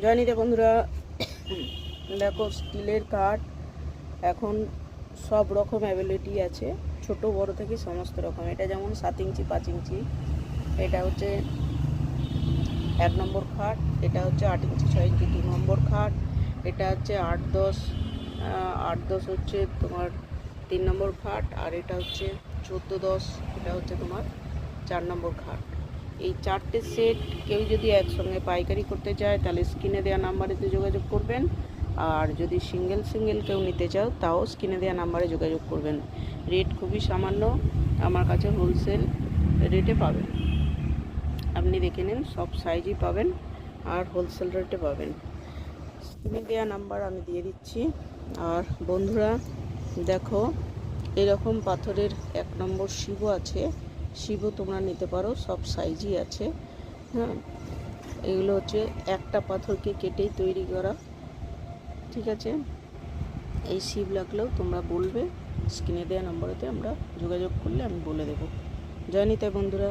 জয়নিতা বন্ধুরা, দেখো স্টিলের কাঠ এখন সব রকম অ্যাভেলেবিলিটি আছে, ছোট বড় থেকে সমস্ত রকম। এটা যেমন 7 ইঞ্চি 5 ইঞ্চি, এটা হচ্ছে 1 নম্বর খাট, এটা হচ্ছে 8 ইঞ্চি 6 ইঞ্চি 2 নম্বর খাট, এটা হচ্ছে 8-10 হচ্ছে তোমার 3 নম্বর খাট, আর এটা হচ্ছে 14-10, এটা হচ্ছে তোমার 4 নম্বর খাট। এই 4টে সেট কেউ যদি একসঙ্গে পাইকারি করতে চায় তাহলে স্ক্রিনে দেওয়া নাম্বারেতে যোগাযোগ করবেন, আর যদি সিঙ্গেল কেউ নিতে চাও তাও স্ক্রিনে দেওয়া নাম্বারে যোগাযোগ করবেন। রেট খুবই সামান্য, আমার কাছে হোলসেল রেটে পাবেন। আপনি দেখে নিন, সব সাইজই পাবেন আর হোলসেল রেটে পাবেন। স্ক্রিনে দেওয়া নাম্বার আমি দিয়ে দিচ্ছি। আর বন্ধুরা দেখো, এরকম পাথরের 1 নম্বর শিবও আছে, শিবও তোমরা নিতে পারো, সব সাইজই আছে। হ্যাঁ, এগুলো হচ্ছে একটা পাথরকে কেটেই তৈরি করা, ঠিক আছে। এই শিব লাগলেও তোমরা বলবে, স্ক্রিনে দেওয়া নম্বরেতে আমরা যোগাযোগ করলে আমি বলে দেবো। জয় নিতাই বন্ধুরা।